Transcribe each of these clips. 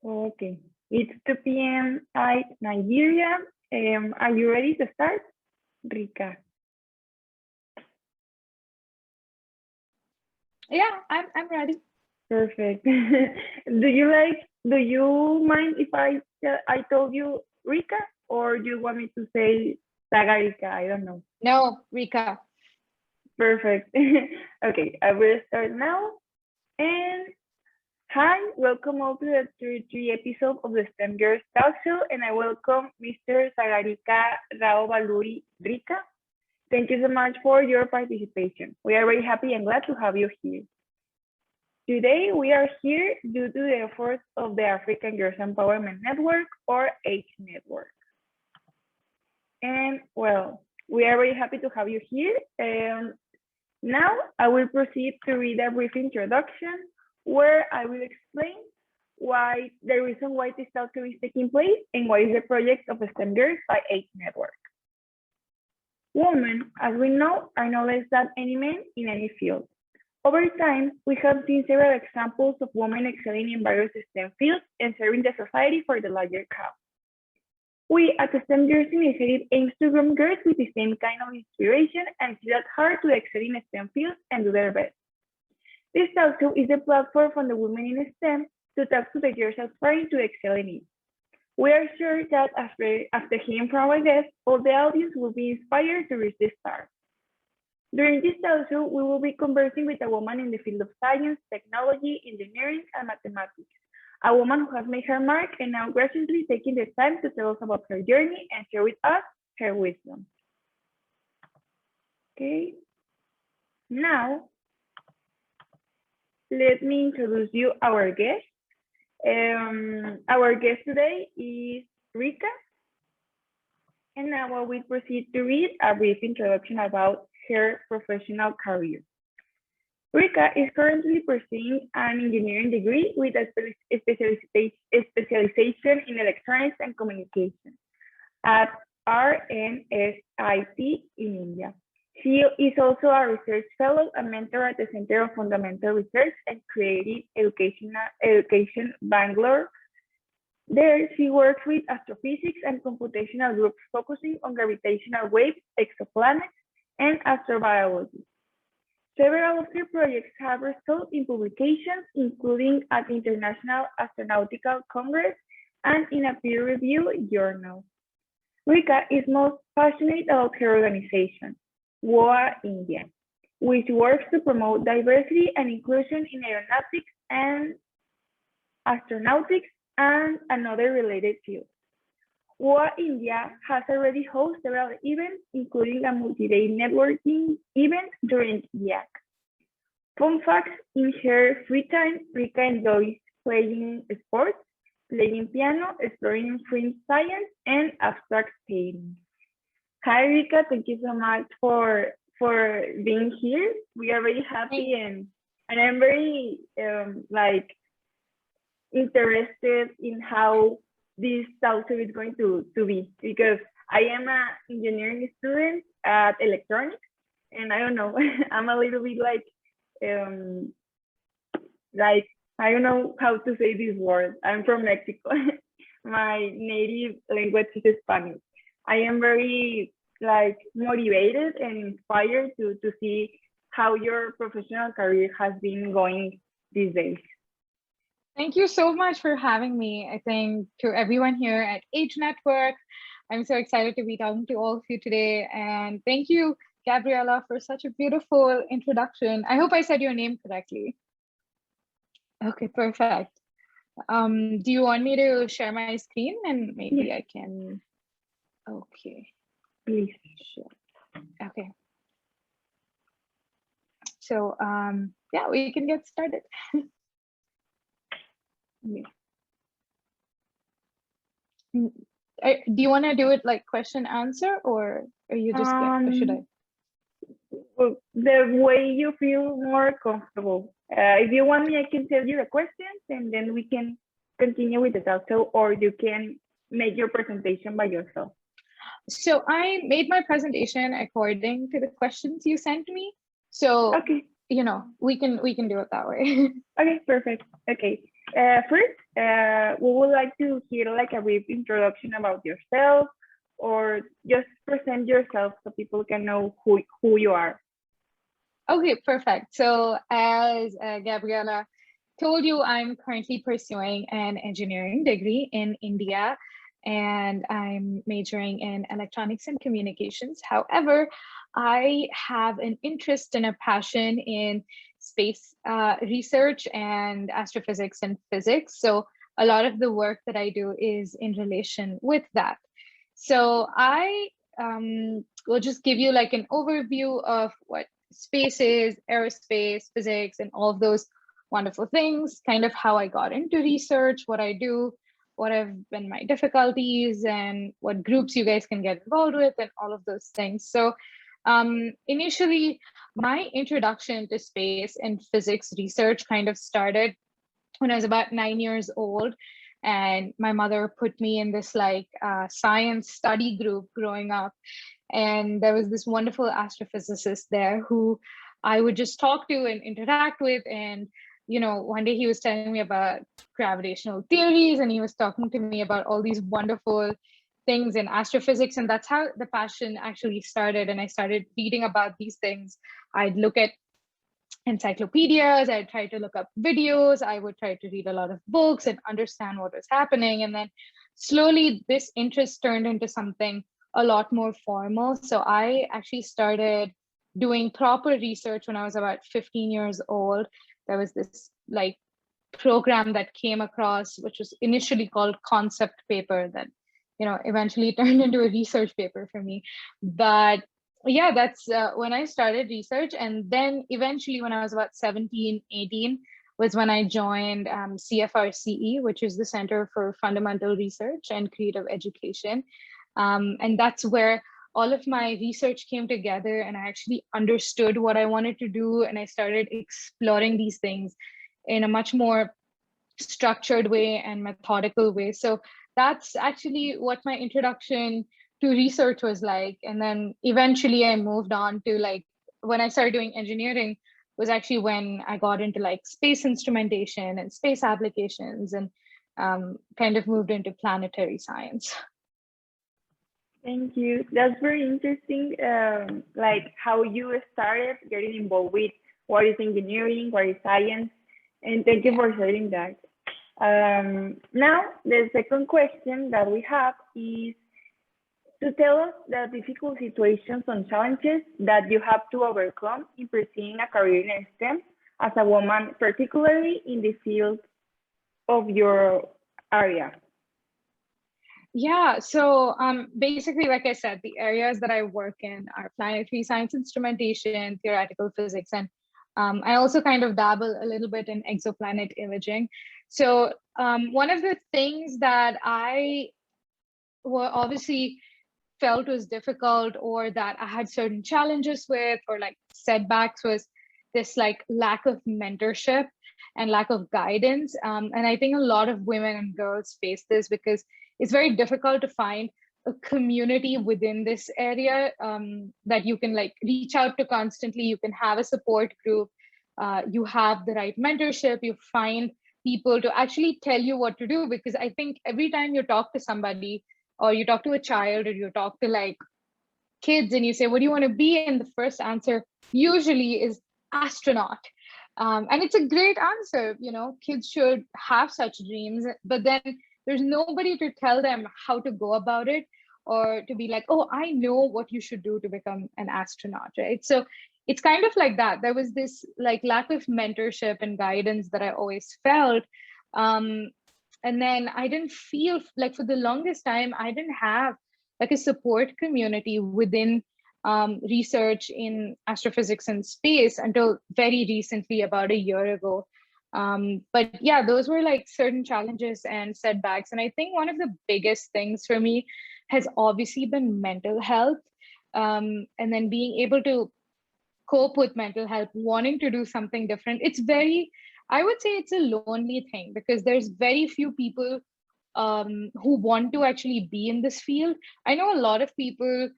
Okay. It's 2 p.m. at Nigeria. Are you ready to start, Rika? Yeah, I'm ready. Perfect. Do you mind if I told you Rika, or do you want me to say Sagarika? I don't know. No, Rika. Perfect. Okay, I will start now. And hi, welcome all to the 33 episode of the STEM Girls Talkshow, and I welcome Mr. Sagarika Rao Baluri Rika. Thank you so much for your participation. We are very happy and glad to have you here. Today, we are here due to the efforts of the African Girls Empowerment Network, or H Network. And well, we are very happy to have you here. Now, I will proceed to read a brief introduction where I will explain the reason why this talkshow is taking place and why is the project of STEM Girls by H Network. Women, as we know, are no less than any men in any field. Over time, we have seen several examples of women excelling in various STEM fields and serving the society for the larger cause. We at the STEM Girls Initiative aims to groom girls with the same kind of inspiration and see that hard to excel in STEM fields and do their best. This talkshow is a platform for the women in STEM to talk to the girls aspiring to excel in it. We are sure that after hearing from our guests, all the audience will be inspired to reach the stars. During this talkshow, we will be conversing with a woman in the field of science, technology, engineering, and mathematics. A woman who has made her mark and now graciously taking the time to tell us about her journey and share with us her wisdom. Okay. Now, let me introduce you our guest. Our guest today is Rika. And now I will proceed to read a brief introduction about her professional career. Rika is currently pursuing an engineering degree with a specialization in electronics and communication at RNSIT in India. She is also a research fellow and mentor at the Center of Fundamental Research and Creative Education, Bangalore. There, she works with astrophysics and computational groups focusing on gravitational waves, exoplanets, and astrobiology. Several of her projects have resulted in publications, including at the International Astronautical Congress and in a peer-reviewed journal. Rika is most passionate about her organization, WOA India, which works to promote diversity and inclusion in aeronautics and astronautics and another related fields. WOA India has already hosted several events, including a multi-day networking event during YAC. Fun facts: in her free time, Rika enjoys playing sports, playing piano, exploring fringe science, and abstract painting. Hi, Rika. Thank you so much for being here. We are very happy, and I'm very interested in how this talkshow is going to be, because I am an engineering student at electronics, and I don't know, I'm a little bit I don't know how to say this word. I'm from Mexico. My native language is Spanish. I am very motivated and inspired to see how your professional career has been going these days. Thank you so much for having me. I think to everyone here at H Network, I'm so excited to be talking to all of you today. And thank you, Gabriela, for such a beautiful introduction. I hope I said your name correctly. Okay, perfect. Do you want me to share my screen and maybe I can? Okay, please. Sure. Okay. So yeah, we can get started. Yeah. Do you want to do it like question answer, or are you just or should I? Well, the way you feel more comfortable. If you want me, I can tell you the questions and then we can continue with the talkshow, or you can make your presentation by yourself. So I made my presentation according to the questions you sent me. So okay, you know, we can do it that way. Okay, perfect. Okay. First, we would like to hear like a brief introduction about yourself, or just present yourself so people can know who you are. Okay, perfect. So as Gabriela told you, I'm currently pursuing an engineering degree in India, and I'm majoring in electronics and communications. However, I have an interest and a passion in space research and astrophysics and physics. So a lot of the work that I do is in relation with that. So I will just give you like an overview of what space is, aerospace, physics, and all of those wonderful things, kind of how I got into research, what I do, what have been my difficulties, and what groups you guys can get involved with, and all of those things. So initially, my introduction to space and physics research kind of started when I was about 9 years old. And my mother put me in this like science study group growing up. And there was this wonderful astrophysicist there who I would just talk to and interact with. And, you know, one day he was telling me about gravitational theories, and he was talking to me about all these wonderful things in astrophysics. And that's how the passion actually started. And I started reading about these things. I'd look at encyclopedias, I'd try to look up videos, I would try to read a lot of books and understand what was happening. And then slowly this interest turned into something a lot more formal. So I actually started doing proper research when I was about 15 years old. There was this like program that came across, which was initially called concept paper, that, you know, eventually turned into a research paper for me. But yeah, that's when I started research. And then eventually when I was about 17, 18 was when I joined CFRCE, which is the Center for Fundamental Research and Creative Education. And that's where all of my research came together, and I actually understood what I wanted to do. And I started exploring these things in a much more structured way and methodical way. So that's actually what my introduction to research was like. And then eventually I moved on to like, when I started doing engineering was actually when I got into like space instrumentation and space applications, and kind of moved into planetary science. Thank you. That's very interesting. Like how you started getting involved with what is engineering, what is science, and thank you for sharing that. Now, the second question that we have is to tell us the difficult situations and challenges that you have to overcome in pursuing a career in STEM as a woman, particularly in the field of your area. Yeah, so basically, like I said, the areas that I work in are planetary science instrumentation, theoretical physics, and I also kind of dabble a little bit in exoplanet imaging. So one of the things that I obviously felt was difficult, or that I had certain challenges with, or like setbacks, was this like lack of mentorship and lack of guidance. And I think a lot of women and girls face this because it's very difficult to find a community within this area that you can like reach out to constantly. You can have a support group, you have the right mentorship, you find people to actually tell you what to do. Because I think every time you talk to somebody, or you talk to a child, or you talk to like kids and you say, what do you want to be? And the first answer usually is astronaut. And it's a great answer. You know, kids should have such dreams, but then there's nobody to tell them how to go about it, or to be like, oh, I know what you should do to become an astronaut, right? So it's kind of like that. There was this like lack of mentorship and guidance that I always felt. And then I didn't feel like, for the longest time, I didn't have like a support community within research in astrophysics and space until very recently, about a year ago. But yeah, those were like certain challenges and setbacks. And I think one of the biggest things for me has obviously been mental health. And then being able to cope with mental health, wanting to do something different. It's very, I would say it's a lonely thing, because there's very few people who want to actually be in this field. I know a lot of people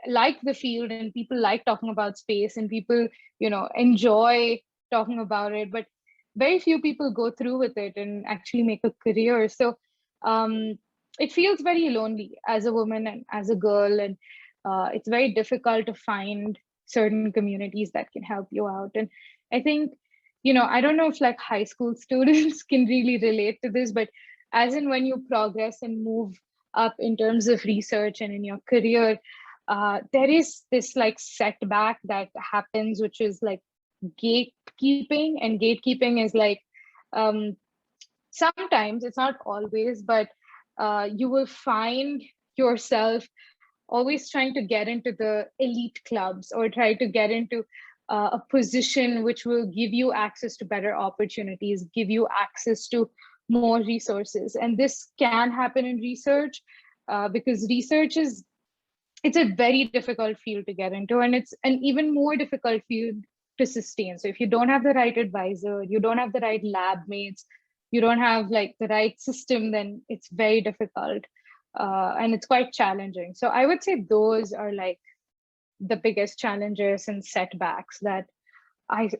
like the field, and people like talking about space, and people, you know, enjoy talking about it. But very few people go through with it and actually make a career. So it feels very lonely as a woman and as a girl, and it's very difficult to find certain communities that can help you out. And I think, I don't know if like high school students can really relate to this, but as in when you progress and move up in terms of research and in your career, there is this like setback that happens, which is like gatekeeping. And gatekeeping is like, sometimes, it's not always, but you will find yourself always trying to get into the elite clubs or try to get into a position which will give you access to better opportunities, give you access to more resources. And this can happen in research because research it's a very difficult field to get into, and it's an even more difficult field to sustain. So if you don't have the right advisor, you don't have the right lab mates, you don't have like the right system, then it's very difficult and it's quite challenging. So I would say those are like the biggest challenges and setbacks that I've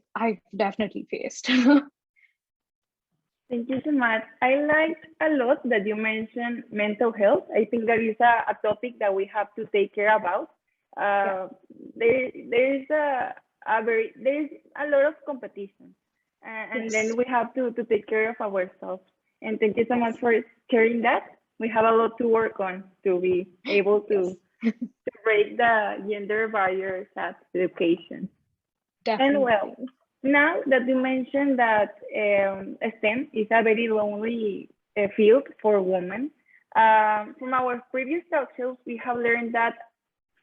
definitely faced. Thank you so much. I liked a lot that you mentioned mental health. I think that is a topic that we have to take care about. Yeah. There's a lot of competition, and Yes. then we have to take care of ourselves. And thank you so much Yes. for sharing that. We have a lot to work on to be able to Yes. break the gender barriers at education. And Definitely. well, now that you mentioned that STEM is a very lonely field for women, from our previous talk shows, we have learned that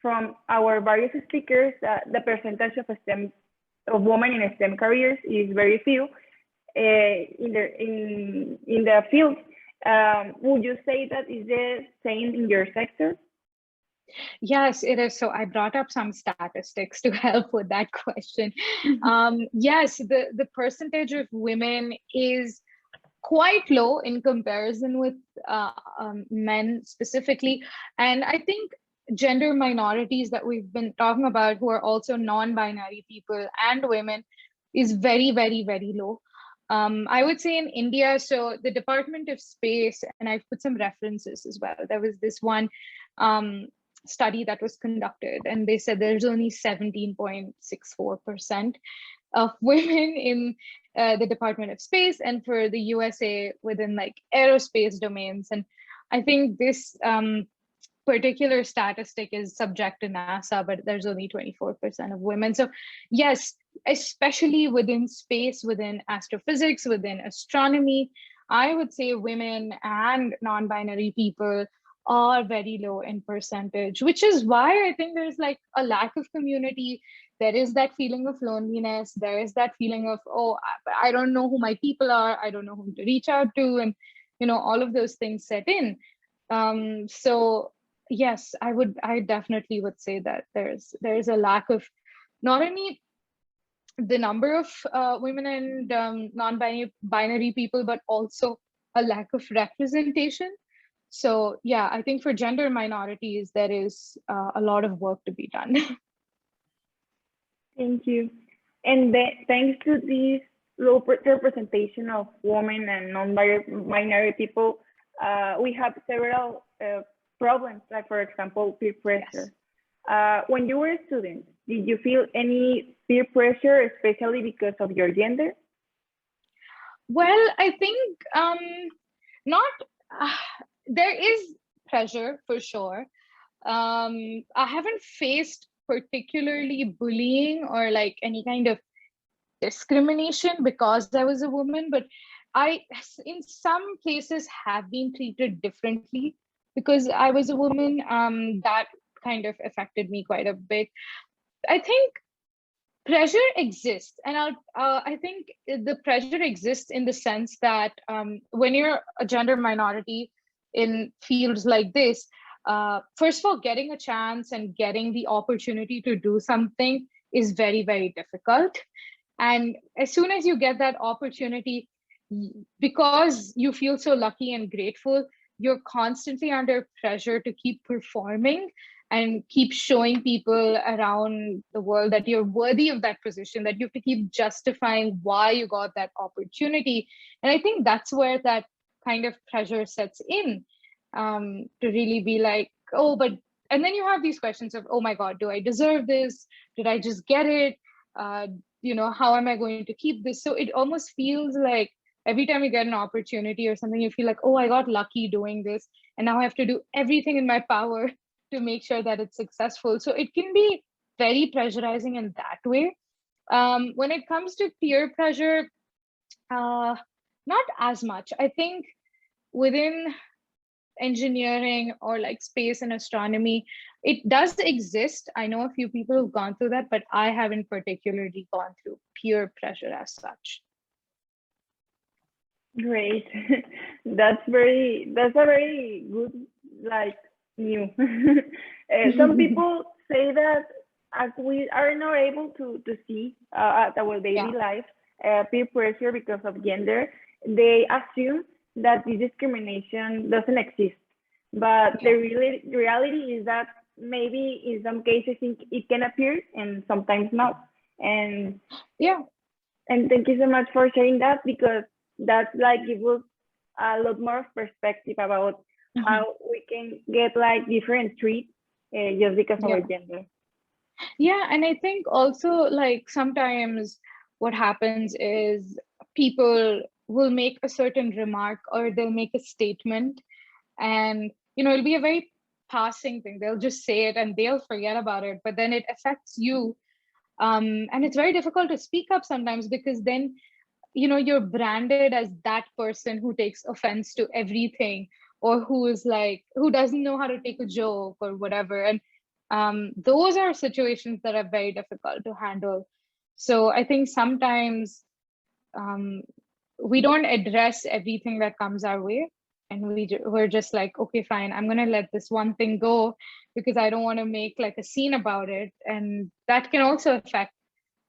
from our various speakers, the percentage of STEM of women in STEM careers is very few in the field. Would you say that is the same in your sector? Yes, it is. So I brought up some statistics to help with that question. Yes, the percentage of women is quite low in comparison with men specifically. And I think gender minorities that we've been talking about, who are also non-binary people and women, is very, very, very low. I would say in India, so the Department of Space, and I've put some references as well. There was this one study that was conducted, and they said there's only 17.64% of women in the Department of Space, and for the USA within like aerospace domains. And I think this particular statistic is subject to NASA, but there's only 24% of women. So yes, especially within space, within astrophysics, within astronomy, I would say women and non-binary people are very low in percentage, which is why I think there's like a lack of community. There is that feeling of loneliness. There is that feeling of, oh, I don't know who my people are. I don't know whom to reach out to. And, all of those things set in. So yes, I definitely would say that there's a lack of not only the number of women and non-binary people, but also a lack of representation. So yeah, I think for gender minorities, there is a lot of work to be done. Thank you. And thanks to this low representation of women and non-binary people, we have several problems, like for example, peer pressure. Yes. When you were a student, did you feel any peer pressure, especially because of your gender? Well, I think not. There is pressure for sure. I haven't faced particularly bullying or like any kind of discrimination because I was a woman, but I, in some cases, have been treated differently because I was a woman. That kind of affected me quite a bit. I think pressure exists, and I think the pressure exists in the sense that when you're a gender minority in fields like this, first of all, getting a chance and getting the opportunity to do something is very, very difficult. And as soon as you get that opportunity, because you feel so lucky and grateful, you're constantly under pressure to keep performing. and keep showing people around the world that you're worthy of that position, that you have to keep justifying why you got that opportunity. And I think that's where that kind of pressure sets in, to really be like, oh, but, and then you have these questions of, oh my God, do I deserve this? Did I just get it? How am I going to keep this? So it almost feels like every time you get an opportunity or something, you feel like, oh, I got lucky doing this, and now I have to do everything in my power to make sure that it's successful. So it can be very pressurizing in that way. When it comes to peer pressure, not as much. I think within engineering or like space and astronomy, it does exist. I know a few people who've gone through that, but I haven't particularly gone through peer pressure as such. Great. That's a very good, like, new. Some people say that as we are not able to see at our daily life peer pressure because of gender, they assume that this discrimination doesn't exist. But the reality is that maybe in some cases it can appear and sometimes not. And and thank you so much for sharing that, because that's like gives us a lot more perspective about how we can get like different treats just because of our gender. Yeah, and I think also like sometimes what happens is people will make a certain remark or they'll make a statement, and it'll be a very passing thing. They'll just say it and they'll forget about it, but then it affects you. And it's very difficult to speak up sometimes, because then you're branded as that person who takes offense to everything, or who doesn't know how to take a joke or whatever. And those are situations that are very difficult to handle. So I think sometimes we don't address everything that comes our way, and we're just like, okay, fine, I'm gonna let this one thing go because I don't want to make like a scene about it, and that can also affect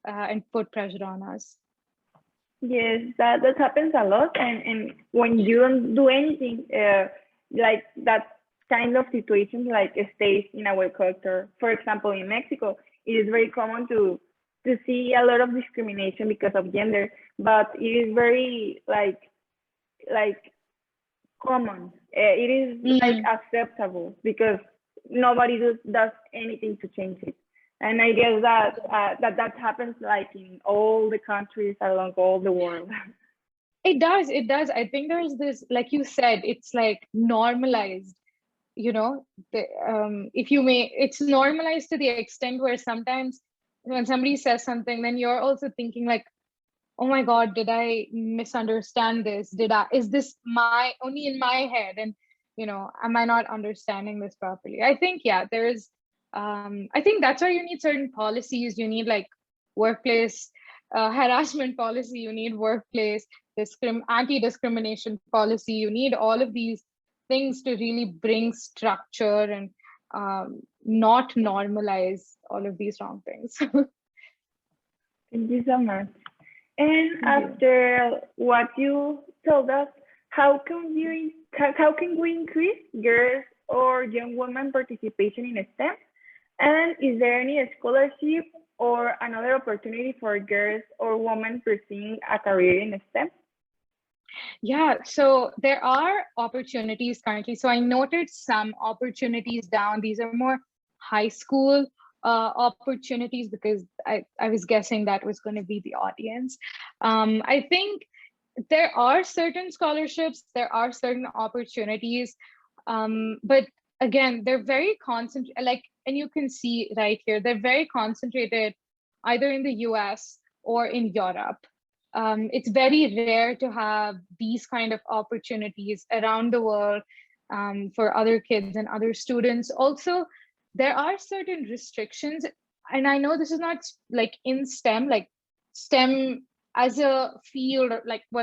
and put pressure on us. Yes, that happens a lot, and when you don't do anything, like that kind of situation like stays in our culture. For example, in Mexico, it is very common to see a lot of discrimination because of gender, but it is very like common. It is like acceptable because nobody does anything to change it. And I guess that that happens like in all the countries along all the world. It does. I think there's this, like you said, it's like normalized. If you may, it's normalized to the extent where sometimes when somebody says something, then you're also thinking like, oh my God, did I misunderstand this? Is this only in my head? And, am I not understanding this properly? I think, I think that's why you need certain policies. You need like workplace harassment policy. You need workplace anti-discrimination policy. You need all of these things to really bring structure and not normalize all of these wrong things. Thank you so much. And after what you told us, how can we increase girls or young women participation in STEM? And is there any scholarship or another opportunity for girls or women pursuing a career in STEM? Yeah, so there are opportunities currently. So I noted some opportunities down. These are more high school opportunities because I was guessing that was going to be the audience. I think there are certain scholarships, there are certain opportunities, but again, they're very concentrated, and you can see right here, they're very concentrated either in the US or in Europe. It's very rare to have these kind of opportunities around the world for other kids and other students. Also, there are certain restrictions, and I know this is not like in STEM, like STEM as a field,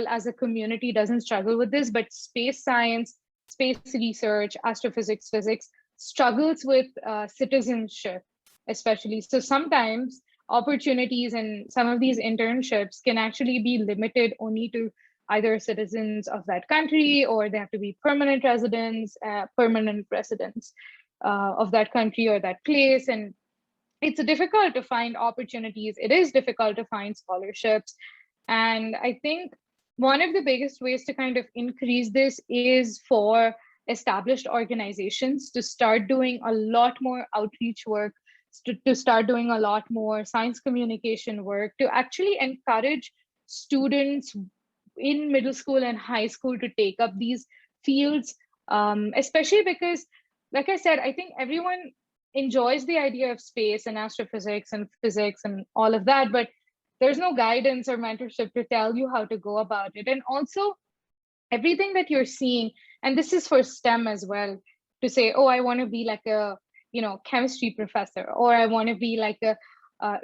as a community doesn't struggle with this, but space science, space research, astrophysics, physics struggles with citizenship, especially. So sometimes opportunities and some of these internships can actually be limited only to either citizens of that country, or they have to be permanent residents. of that country or that place, and it's difficult to find opportunities. It is difficult to find scholarships. And I think one of the biggest ways to kind of increase this is for established organizations to start doing a lot more outreach work, to start doing a lot more science communication work, to actually encourage students in middle school and high school to take up these fields, especially because, like I said, I think everyone enjoys the idea of space and astrophysics and physics and all of that, but there's no guidance or mentorship to tell you how to go about it. And also, everything that you're seeing, and this is for STEM as well, to say, oh, I want to be like a chemistry professor, or I want to be like a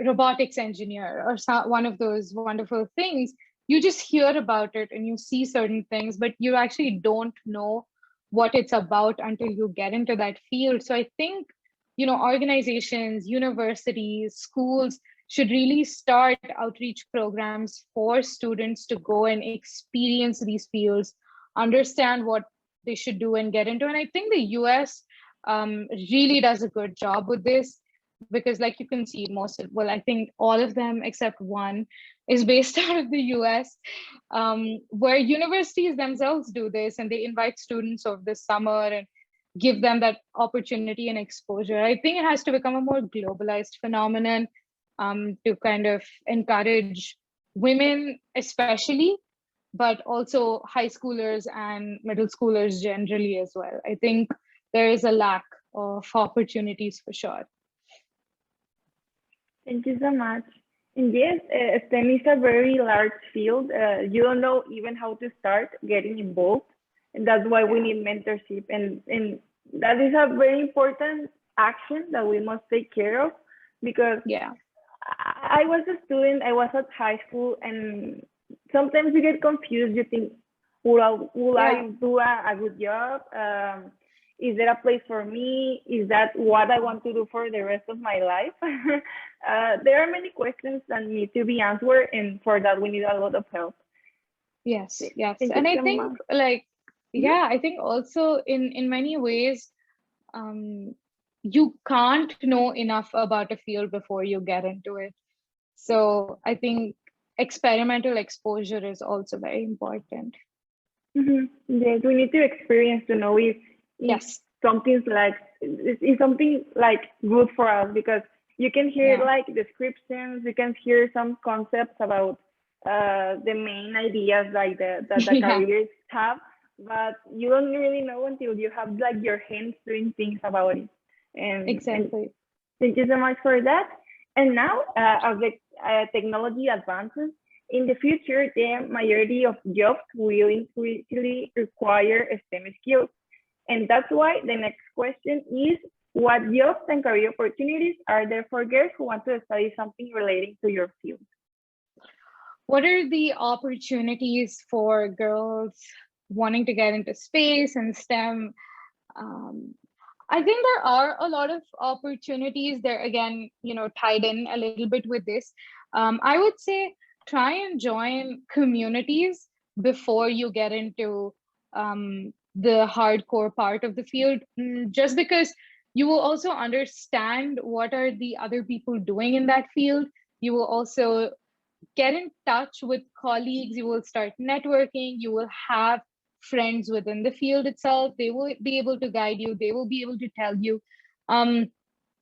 robotics engineer, or one of those wonderful things. You just hear about it and you see certain things, but you actually don't know what it's about until you get into that field. So I think, organizations, universities, schools should really start outreach programs for students to go and experience these fields, understand what they should do and get into. And I think the US really does a good job with this, because like you can see I think all of them except one is based out of the US, where universities themselves do this, and they invite students over the summer and give them that opportunity and exposure. I think it has to become a more globalized phenomenon, to kind of encourage women especially, but also high schoolers and middle schoolers generally as well. I think there is a lack of opportunities for sure. Thank you so much. And yes, STEM is a very large field. You don't know even how to start getting involved. And that's why we need mentorship. And that is a very important action that we must take care of, because I was a student, I was at high school, and sometimes you get confused. You think, will I do a good job? Is there a place for me? Is that what I want to do for the rest of my life? There are many questions that need to be answered, and for that we need a lot of help. Yes. And I think I think also in many ways, you can't know enough about a field before you get into it. So I think experimental exposure is also very important. Mm-hmm. Yes, we need to experience to know if something like good for us, because you can hear like descriptions, you can hear some concepts about the main ideas like that the careers have, but you don't really know until you have like your hands doing things about it. And exactly. Thank you so much for that. And now, as the technology advances, in the future, the majority of jobs will increasingly require STEM skills. And that's why the next question is, what jobs and career opportunities are there for girls who want to study something relating to your field? What are the opportunities for girls wanting to get into space and STEM? I think there are a lot of opportunities there, again, tied in a little bit with this. I would say try and join communities before you get into the hardcore part of the field, just because you will also understand what are the other people doing in that field. You will also get in touch with colleagues, you will start networking, you will have friends within the field itself. They will be able to guide you, they will be able to tell you. When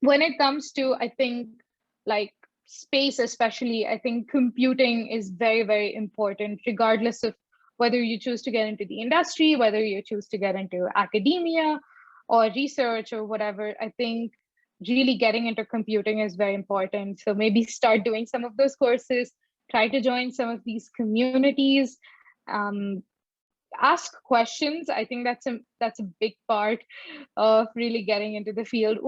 it comes to, I think, like space especially, I think computing is very, very important, regardless of whether you choose to get into the industry, whether you choose to get into academia or research or whatever. I think really getting into computing is very important. So maybe start doing some of those courses, try to join some of these communities, ask questions. I think that's a big part of really getting into the field.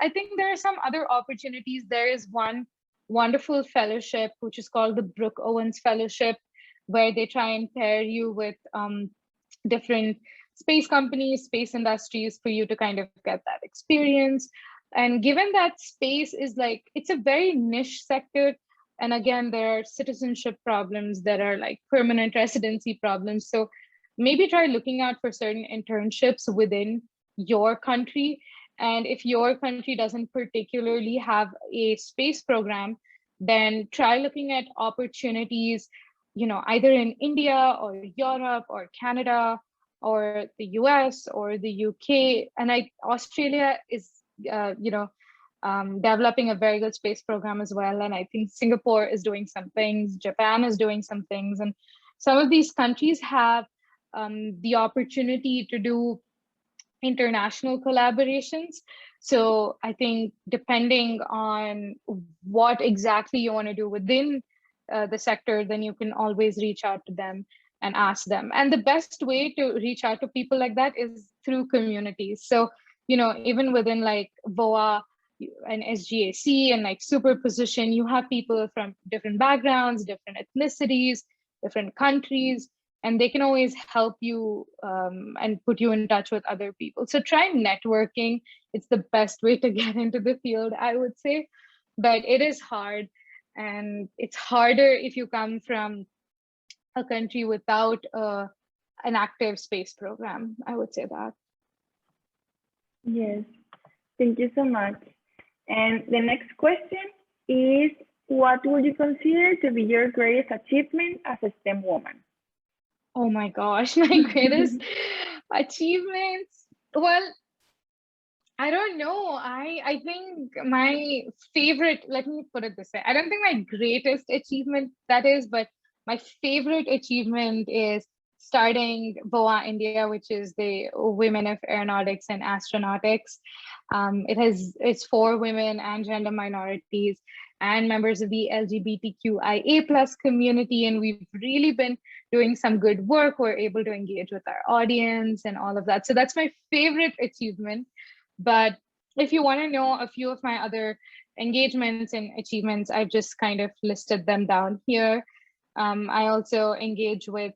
I think there are some other opportunities. There is one wonderful fellowship, which is called the Brook Owens Fellowship, where they try and pair you with different space companies, space industries, for you to kind of get that experience. And given that space is like, it's a very niche sector, and again, there are citizenship problems that are like permanent residency problems. So maybe try looking out for certain internships within your country. And if your country doesn't particularly have a space program, then try looking at opportunities, either in India or Europe or Canada or the US or the UK. And Australia is, developing a very good space program as well. And I think Singapore is doing some things, Japan is doing some things. And some of these countries have the opportunity to do international collaborations. So I think depending on what exactly you want to do within the sector, then you can always reach out to them and ask them. And the best way to reach out to people like that is through communities. So, even within like VOA and SGAC and like superposition, you have people from different backgrounds, different ethnicities, different countries, and they can always help you and put you in touch with other people. So try networking. It's the best way to get into the field, I would say, but it is hard. And it's harder if you come from a country without an active space program. I would say that. Yes, thank you so much. And the next question is, what would you consider to be your greatest achievement as a STEM woman? Oh my gosh, my greatest achievements. Well, I don't know. I think my favorite, let me put it this way. I don't think my greatest achievement that is, but my favorite achievement is starting VOA India, which is the Women of Aeronautics and Astronautics. It's for women and gender minorities and members of the LGBTQIA plus community. And we've really been doing some good work. We're able to engage with our audience and all of that. So that's my favorite achievement. But if you want to know a few of my other engagements and achievements, I've just kind of listed them down here. I also engage with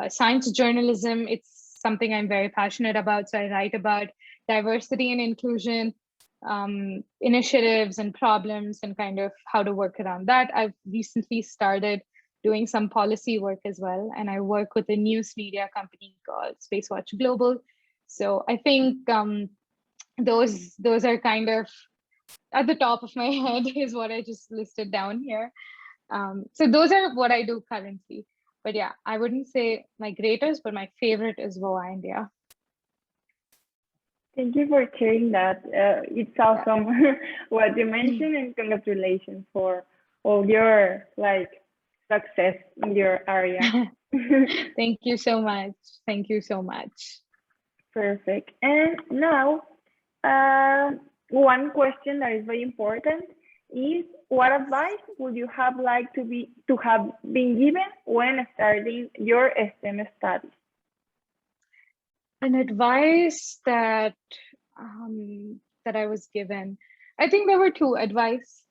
science journalism. It's something I'm very passionate about. So I write about diversity and inclusion initiatives and problems and kind of how to work around that. I've recently started doing some policy work as well. And I work with a news media company called Spacewatch Global. So I think those are kind of at the top of my head is what I just listed down here. So those are what I do currently. But yeah, I wouldn't say my greatest, but my favorite is VOA India. Thank you for sharing that. It's awesome what you mentioned, and congratulations for all your success in your area. Thank you so much. Thank you so much. Perfect. And now, one question that is very important is, what advice would you have liked to have been given when starting your STEM studies? An advice that I was given, I think there were two advices,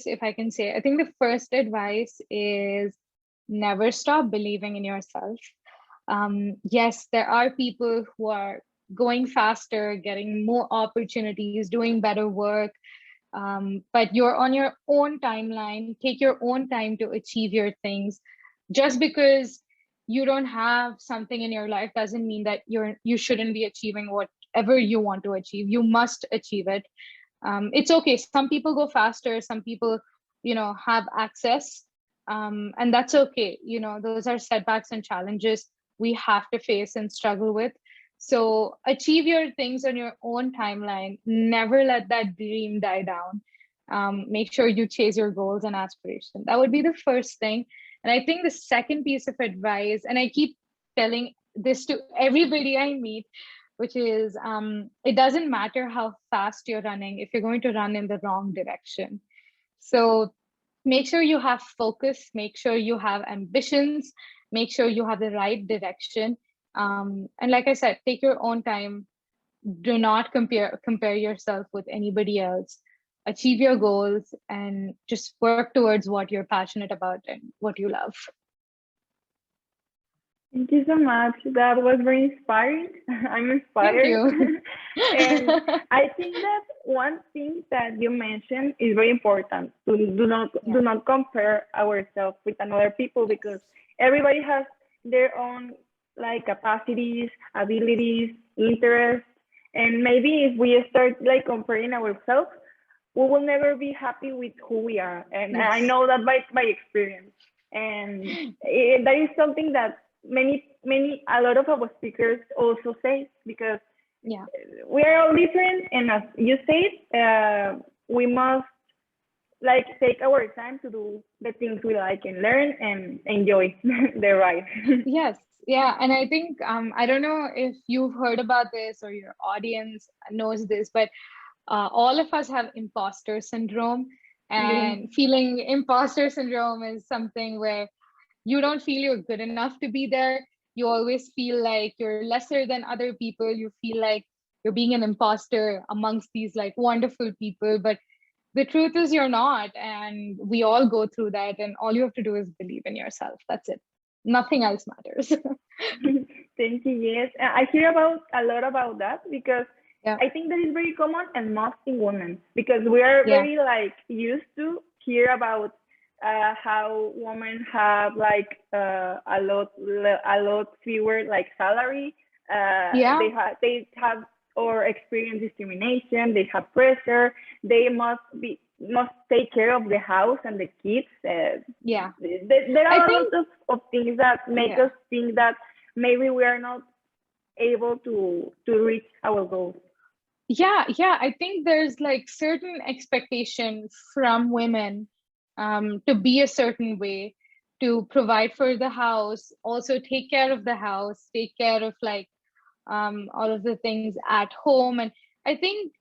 if I can say. I think the first advice is never stop believing in yourself. Yes, there are people who are going faster, getting more opportunities, doing better work, but you're on your own timeline. Take your own time to achieve your things. Just because you don't have something in your life doesn't mean that you shouldn't be achieving whatever you want to achieve. You must achieve it. It's okay. Some people go faster. Some people, have access, and that's okay. Those are setbacks and challenges we have to face and struggle with. So achieve your things on your own timeline. Never let that dream die down. Make sure you chase your goals and aspirations. That would be the first thing. And I think the second piece of advice, and I keep telling this to everybody I meet, which is it doesn't matter how fast you're running if you're going to run in the wrong direction. So make sure you have focus, make sure you have ambitions, make sure you have the right direction. And like I said, take your own time. Do not compare yourself with anybody else. Achieve your goals and just work towards what you're passionate about and what you love. Thank you so much. That was very inspiring. I'm inspired. Thank you. And I think that one thing that you mentioned is very important. Do not compare ourselves with another people, because everybody has their own capacities, abilities, interests, And maybe if we start like comparing ourselves, we will never be happy with who we are. And I Yes. know that by experience. And that is something that a lot of our speakers also say, because Yeah. we are all different. And as you said, we must like take our time to do the things we like and learn and enjoy the ride. Yes. Yeah. And I think, I don't know if you've heard about this or your audience knows this, but all of us have imposter syndrome. Yeah. And feeling imposter syndrome is something where you don't feel you're good enough to be there. You always feel like you're lesser than other people. You feel like you're being an imposter amongst these like wonderful people. But the truth is you're not. And we all go through that. And all you have to do is believe in yourself. That's it. Nothing else matters. Thank you. Yes, I hear about a lot about that, because Yeah. I think that is very common and most in women, because we are Yeah. very like used to hear about how women have like a lot fewer like salary. Yeah. They have or experience discrimination. They have pressure. They must take care of the house and the kids. Yeah. There I are a think, lot of things that make yeah. us think that maybe we are not able to reach our goals. Yeah, I think there's like certain expectation from women to be a certain way, to provide for the house, also take care of the house, take care of like all of the things at home. And I think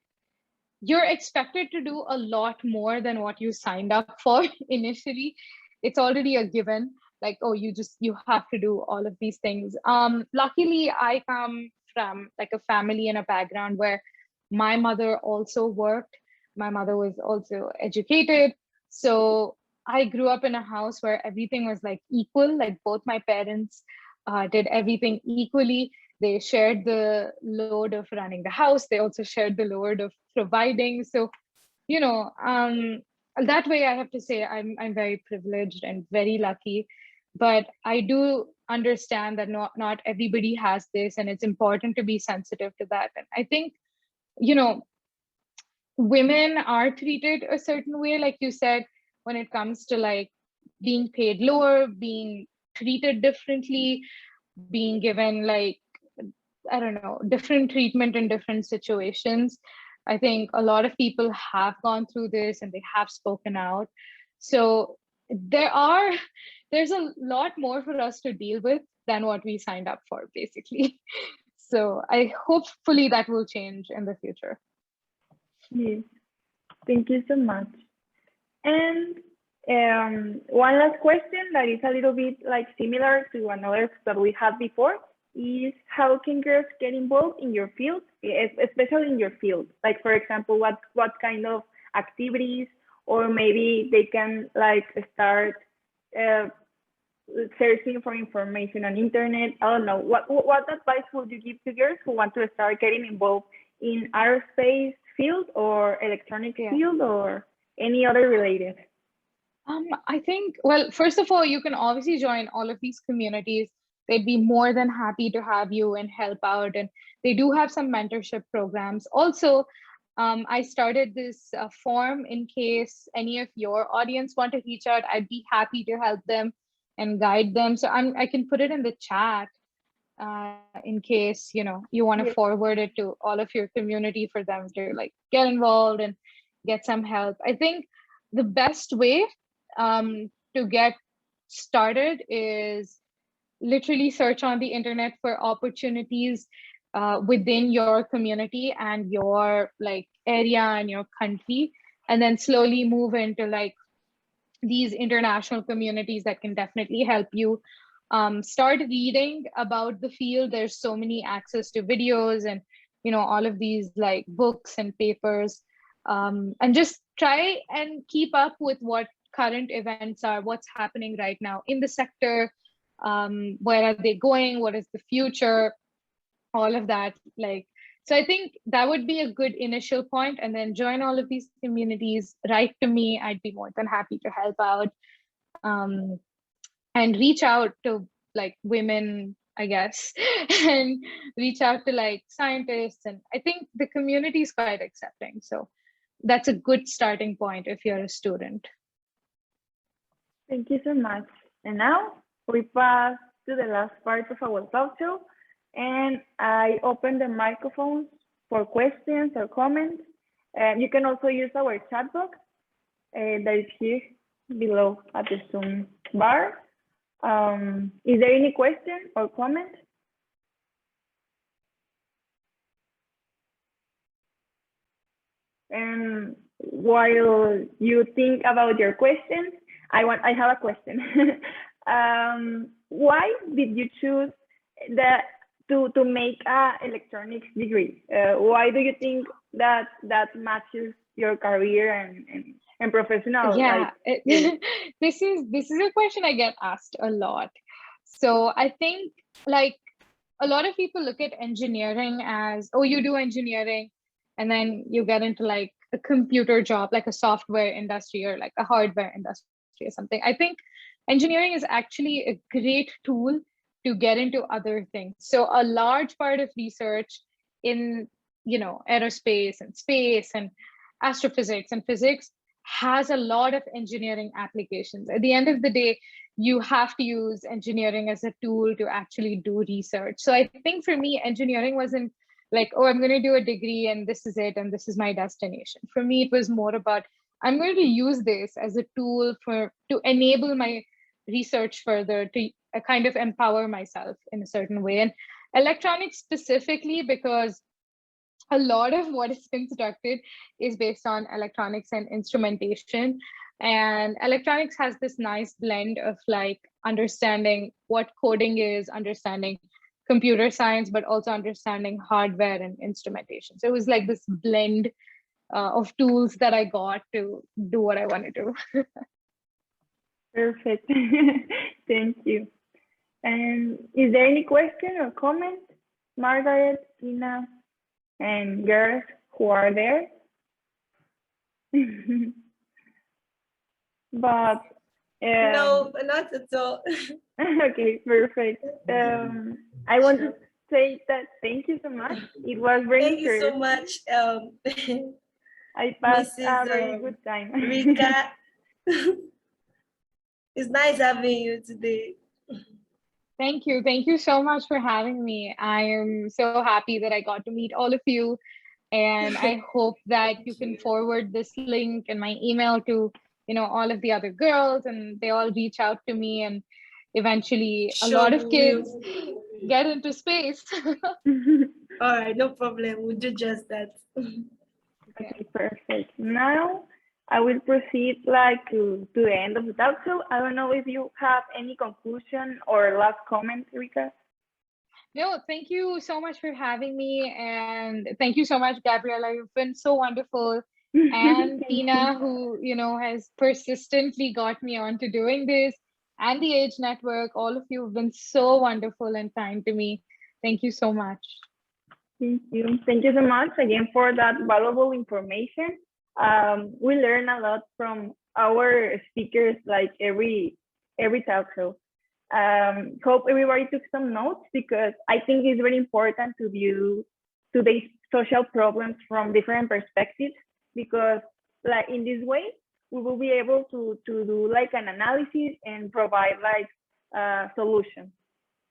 you're expected to do a lot more than what you signed up for initially. It's already a given, like, oh, you have to do all of these things. Luckily I come from like a family and a background where my mother also worked. My mother was also educated. So I grew up in a house where everything was like equal, like both my parents did everything equally. They shared the load of running the house. They also shared the load of providing. So, you know, that way I have to say I'm very privileged and very lucky. But I do understand that not everybody has this, and it's important to be sensitive to that. And I think, you know, women are treated a certain way, like you said, when it comes to like being paid lower, being treated differently, being given like, I don't know, different treatment in different situations. I think a lot of people have gone through this and they have spoken out. So there's a lot more for us to deal with than what we signed up for, basically. So I hopefully that will change in the future. Yes, thank you so much. And one last question that is a little bit like similar to another that we had before is, how can girls get involved in your field, especially in your field? Like, for example, what kind of activities, or maybe they can like start uh, searching for information on internet. I don't know. What advice would you give to girls who want to start getting involved in aerospace field or electronic field or any other related? I think, well, first of all, you can obviously join all of these communities. They'd be more than happy to have you and help out. And they do have some mentorship programs. Also, I started this form in case any of your audience want to reach out. I'd be happy to help them and guide them. So I can put it in the chat in case, you know, you want to Yes. forward it to all of your community for them to like get involved and get some help. I think the best way to get started is literally search on the internet for opportunities within your community and your like area and your country, and then slowly move into like these international communities that can definitely help you. Start reading about the field. There's so many access to videos and, you know, all of these like books and papers, and just try and keep up with what current events are, what's happening right now in the sector, where are they going, what is the future, all of that. Like, so I think that would be a good initial point, and then join all of these communities, write to me. I'd be more than happy to help out, and reach out to like women I guess, and reach out to like scientists. And I think the community is quite accepting. So that's a good starting point if you're a student. Thank you so much. And now we pass to the last part of our talk show, and I open the microphones for questions or comments. You can also use our chat box that is here below at the Zoom bar. Is there any question or comment? And while you think about your questions, I have a question. Why did you choose to make a electronics degree? Why do you think that matches your career and professional? Yeah, this is a question I get asked a lot. So I think like a lot of people look at engineering as, oh, you do engineering and then you get into like a computer job, like a software industry or like a hardware industry or something. I think engineering is actually a great tool to get into other things. So a large part of research in, aerospace and space and astrophysics and physics has a lot of engineering applications. At the end of the day, you have to use engineering as a tool to actually do research. So I think for me, engineering wasn't like, oh, I'm going to do a degree and this is it and this is my destination. For me, it was more about, I'm going to use this as a tool to enable my research further, to kind of empower myself in a certain way. And electronics specifically, because a lot of what is constructed is based on electronics and instrumentation. And electronics has this nice blend of like understanding what coding is, understanding computer science, but also understanding hardware and instrumentation. So it was like this blend of tools that I got to do what I want to do. Perfect. Thank you. And is there any question or comment, Margaret, Tina, and girls who are there? But no, not at all. Okay, perfect. I want to say that thank you so much. It was very Thank you so interesting. much, I passed Mrs. a very good time. Rika. It's nice having you today. Thank you. Thank you so much for having me. I am so happy that I got to meet all of you. And I hope that you can forward this link and my email to, all of the other girls, and they all reach out to me, and eventually a lot of kids get into space. All right, no problem. We'll do just that. Okay, perfect. Now I will proceed to the end of the talk show. I don't know if you have any conclusion or last comment, Rika. No, thank you so much for having me. And thank you so much, Gabriella. You've been so wonderful. And Tina, who, has persistently got me on to doing this, and the Age Network, all of you have been so wonderful and kind to me. Thank you so much. Thank you. Thank you so much again for that valuable information. We learn a lot from our speakers, like every talk show. Hope everybody took some notes, because I think it's very important to view today's social problems from different perspectives, because like in this way we will be able to do like an analysis and provide like solutions,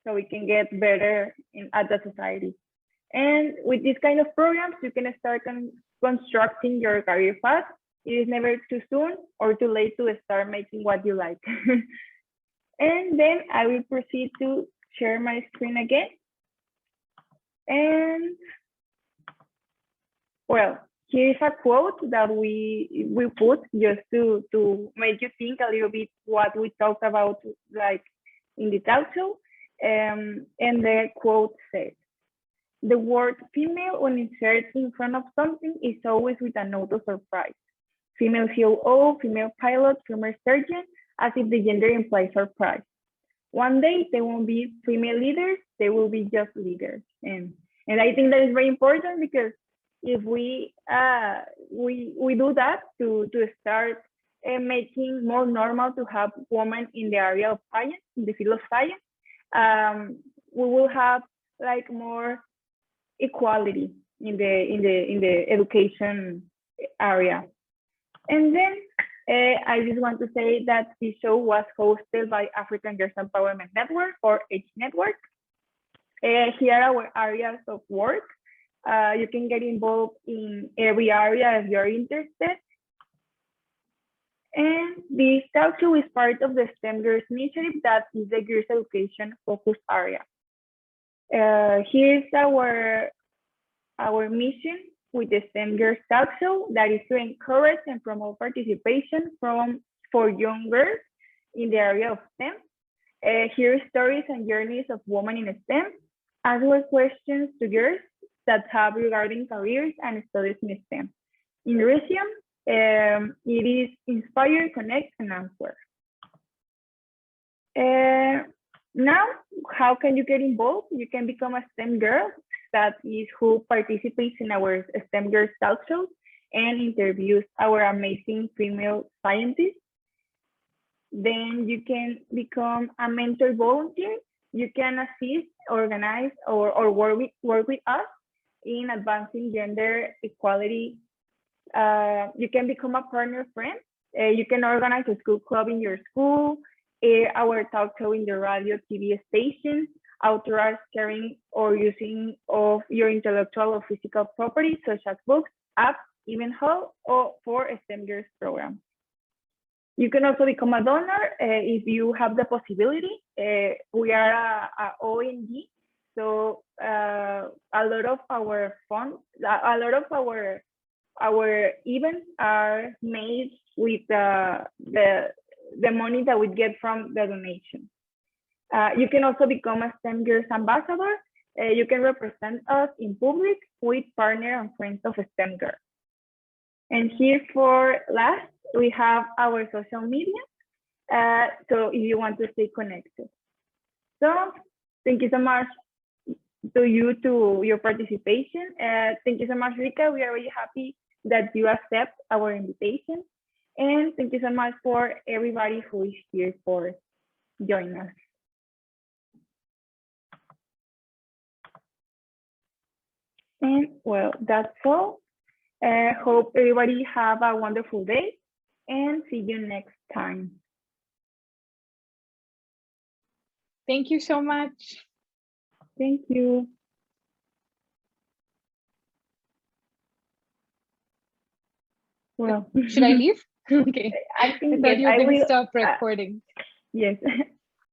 so we can get better at the society. And with this kind of programs, you can start constructing your career path. It is never too soon or too late to start making what you like. And then I will proceed to share my screen again. And well, here's a quote that we put just to make you think a little bit what we talked about like in the talk show. And the quote says, "The word female, when inserted in front of something, is always with a note of surprise. Female COO, female pilot, female surgeon, as if the gender implies surprise. One day they won't be female leaders, they will be just leaders." And I think that is very important, because if we do that to start making more normal to have women in the area of science, in the field of science, we will have like more equality in the education area. And then I just want to say that this show was hosted by African Girls Empowerment Network, or H Network. Here are our areas of work. You can get involved in every area if you're interested. And this talk show is part of the STEM Girls Initiative, that is the girls education focus area. Here's our mission with the STEM Girls Talk Show, that is to encourage and promote participation for young girls in the area of STEM. Hear stories and journeys of women in STEM, as well as questions to girls that have regarding careers and studies in STEM. In resume, it is inspire, connect, and answer. Now, how can you get involved? You can become a STEM girl, that is who participates in our STEM Girls Talk Show and interviews our amazing female scientists. Then you can become a mentor volunteer. You can assist, organize, or work with us in advancing gender equality. You can become a partner friend. You can organize a school club in your school, our talk show in the radio, TV station, authorize sharing or using of your intellectual or physical property, such as books, apps, even how, or for a STEM Girls program. You can also become a donor if you have the possibility. We are a ONG, so a lot of our funds, a lot of our events are made with the money that we get from the donation. You can also become a STEM Girls ambassador. You can represent us in public with partner and friends of STEM Girls. And here for last, we have our social media. So if you want to stay connected. So thank you so much to your participation. Thank you so much, Rika. We are really happy that you accept our invitation. And thank you so much for everybody who is here for joining us. And well, that's all. Hope everybody have a wonderful day and see you next time. Thank you so much. Thank you. Well, should I leave? Okay. I think I thought yes, you were I going will to stop recording. Yes.